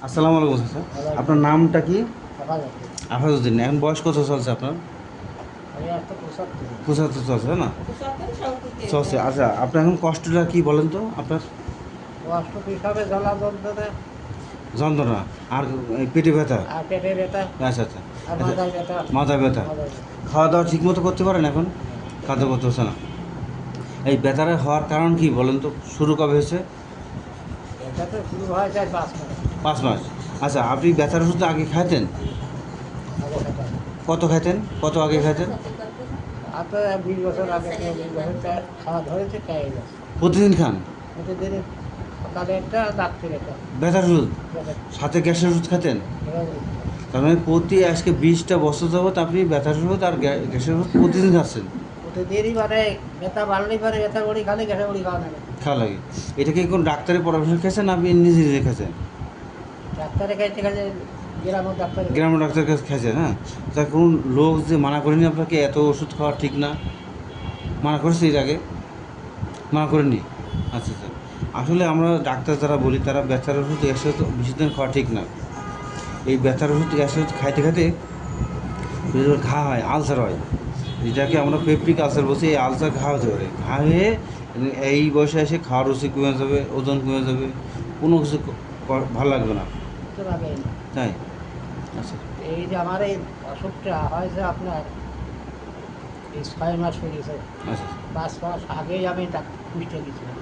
আসসালামু আলাইকুম স্যার। আপনার নামটা কি? হেফাজতে। আফাজউদ্দিন। এখন বয়স কত চলছে আপনার? আমি একটা ৭৫। ৭৫ চলছে, তাই না? চলছে। আচ্ছা, আপনার এখন কষ্টটা কি বলেন তো আপনার? কষ্ট হিসাবে জ্বালা যন্ত্রণা যন্ত্রণা আর এই পেটে ব্যথা? আর পেটে ব্যথা আচ্ছা আচ্ছা আর আচ্ছা। মাথায় ব্যথা। মাথায় ব্যথা। মাথায় ব্যথা। খাওয়া দাওয়া ঠিক মতো করতে পারেন এখন? খাওয়া দাওয়া করতে হচ্ছে না। এই ব্যথাটা হওয়ার কারণ কি বলেন তো? শুরু কবে হয়েছে? এটা তো শুরু হয় যায় ৫ মাস 5 মাস। আচ্ছা, আপনি ব্যথার ওষুধ আগে খাইতেন? আগে খেতে হয়। কত খাইতেন? কত আগে খাইতেন? আর তো ২০ বছর আগে থেকে ২০ বছর খাওয়া ধরেছে খেয়ে যাচ্ছে। প্রতিদিন খান প্রতিদিন সকালে একটা রাত্রে একটা ব্যথার ওষুধ? ব্যথা সাথে গ্যাসের ওষুধ খাইতেন? এভাবে। তার মানে প্রতি আজকে 20টা বছর যাবত আপনি ব্যথার ওষুধ আর গ্যাসের ওষুধ প্রতিদিন খাচ্ছেন? প্রতিদিনই মানে ব্যথা বাড়লেই পারে ব্যথা বড়ি খালে গ্যাসে বড়ি খাওয়া লাগে। খাওয়া লাগে। এটা কি কোন ডাক্তারের পরামর্শ খেয়েছেন না আপনি নিজে নিজে খেয়েছেন? ডাক্তারে খাইতে খাইতে গ্রামের ডাক্তারে গ্রামের ডাক্তারের কাছে খেয়েছেন? হ্যাঁ। তা কোন লোক যে মানা করেনি আপনাকে এত ওষুধ খাওয়া ঠিক না? মানা করেছে এর আগে? মানা করেনি? আচ্ছা আচ্ছা। আসলে আমরা ডাক্তার যারা বলি তারা ব্যথার ওষুধ গ্যাসের ওষুধ বেশি দিন খাওয়া ঠিক না। এই ব্যথার ওষুধ গ্যাসের ওষুধ খাইতে খাইতে ঘা হয়, আলসার হয়, যেটাকে আমরা পেপটিক আলসার বলছি। এই আলসার ঘা হতে পারে। ঘা হয়ে এই বয়সে এসে খাওয়ার রুচি কমে যাবে, ওজন কমে যাবে, কোনো কিছু ভালো লাগবে না। তো লাগে। তাই? আচ্ছা এই যে আমার এই অসুখটা হয়েছে আপনার এই ৬ মাস হয়ে গেছে। আচ্ছা ৫ মাস আগেই আমি কুষ্টিয়া গেছিলাম।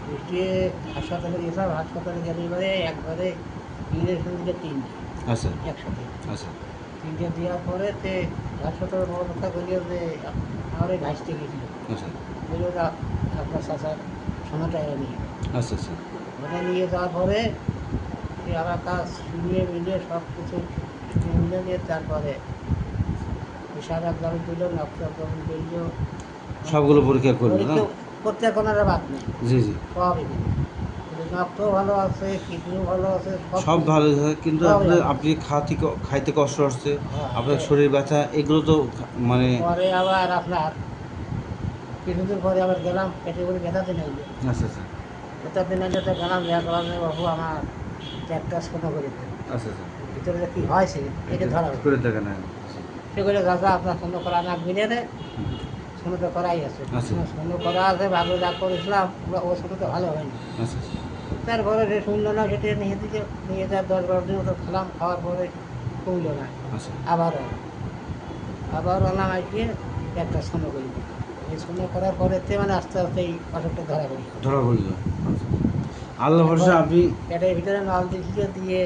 কুষ্টিয়ে হাসপাতালে গেছিলাম, হাসপাতালে গেলে এবারে একবারে ইঞ্জেকশন দিলে ৩টে আচ্ছা একসাথে। আচ্ছা ৩টে দেওয়ার পরে তে হাসপাতালের বড় কথা বলিও যে আমার এই ভাইসতে গেছিল। আচ্ছা বলল যে আপনার চাচার সোনাটা নিয়ে আচ্ছা আচ্ছা ওটা নিয়ে যাওয়ার পরে সে আমার কাজ শুনিয়ে মিলিয়ে সব কিছু মিলে নিয়ে তারপরে পেশার একদম দিল, রক্ত একদম দিল। সবগুলো পরীক্ষা করবে না? পরীক্ষা করতে কোনো বাদ নেই, জি জি। সবই দিল। রক্ত ভালো আছে, কিডনিও ভালো আছে, সব ভালো হয়, কিন্তু সবই আপনার ভালো। আপনি খাইতে কষ্ট হচ্ছে, হ্যাঁ, আপনার শরীর ব্যথা, এগুলো তো মানে পরে আবার আপনার কিছুদিন পরে আবার গেলাম পেটে করে ব্যথাতে নেইল। আচ্ছা আচ্ছা ব্যথাতে নেইলে তো গেলাম দেখলাম যে বাবু আমার একটা শোনো করে দিল। আচ্ছা আচ্ছা। ভিতরে যে কী হয়েছে এটা ধরা হলো। করে দেখেন। হ্যাঁ। সেগুলো দাদা আপনার শোনো করা না বিনে শোনো তো করাই আছে। আচ্ছা শোনো করা আছে, ভালো যা করেছিলাম ও শোনো তো ভালো হয়নি। আচ্ছা তারপরে সে শুনলো না, সেটা নিয়ে দিকে নিয়ে যাওয়ার ১০-১২ দিন মতো খেলাম, খাওয়ার পরে কমলো না। আচ্ছা আবার আনাম আসিয়ে একটা শোনো করি। এই শোনো করার পরে মানে আস্তে আস্তে এই অসুখটা ধরা পড়ি। ধরা পড়লো। আচ্ছা। আল্লাহ ভরসা আপনি পেটের ভিতরে নল দিয়েছিল দিয়ে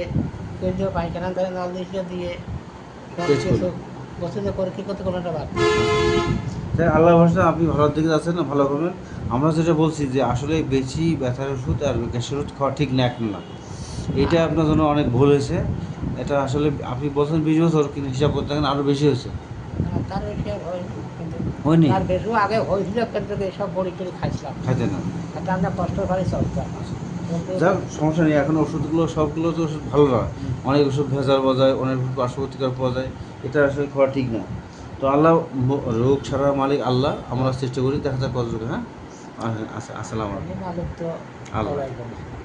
কেন্দ্রীয় পায়খানার ধারে নল দিয়েছিল দিয়ে সব টেস্ট কিছু করুন। বসে পরীক্ষা করতে কোনোটা বাদ নেই। তাই আল্লাহ ভরসা আপনি ভালোর দিকে যাচ্ছেন না, ভালো করবেন। আমরা যেটা বলছি যে আসলে বেশি ব্যথার ওষুধ আর গ্যাসের ওষুধ খাওয়া ঠিক না এখন না। এইটা আপনার জন্য অনেক ভুল হয়েছে। এটা আসলে আপনি বলছেন 20 বছর, কিন্তু হিসাব করতে থাকেন আরও বেশি হয়েছে। তার বেশি আর হয়নি, কিন্তু হয়নি? তার বেশিও আগে হয়েছিল, কিন্তু এইসব বড়ি টড়ি খাইছিলাম। খাইতেন না? আর আমরা কষ্ট করে চলতাম। আচ্ছা। কিন্তু যাক, সমস্যা নেই। এখন ওষুধগুলো সবগুলো তো ওষুধ ভালো না। অনেক ওষুধ ভেজাল পাওয়া যায়, অনেক ওষুধ পার্শ্বপ্রতিকার পাওয়া যায়। এটা আসলে খাওয়া ঠিক না। তো আল্লাহ রোগ ছাড়া মালিক আল্লাহ। আমরা চেষ্টা করি, দেখা যাক কতটুকু। হ্যাঁ। আচ্ছা, আসসালামু আলাইকুম। মালিক তো আল্লাহ। বলাই করে।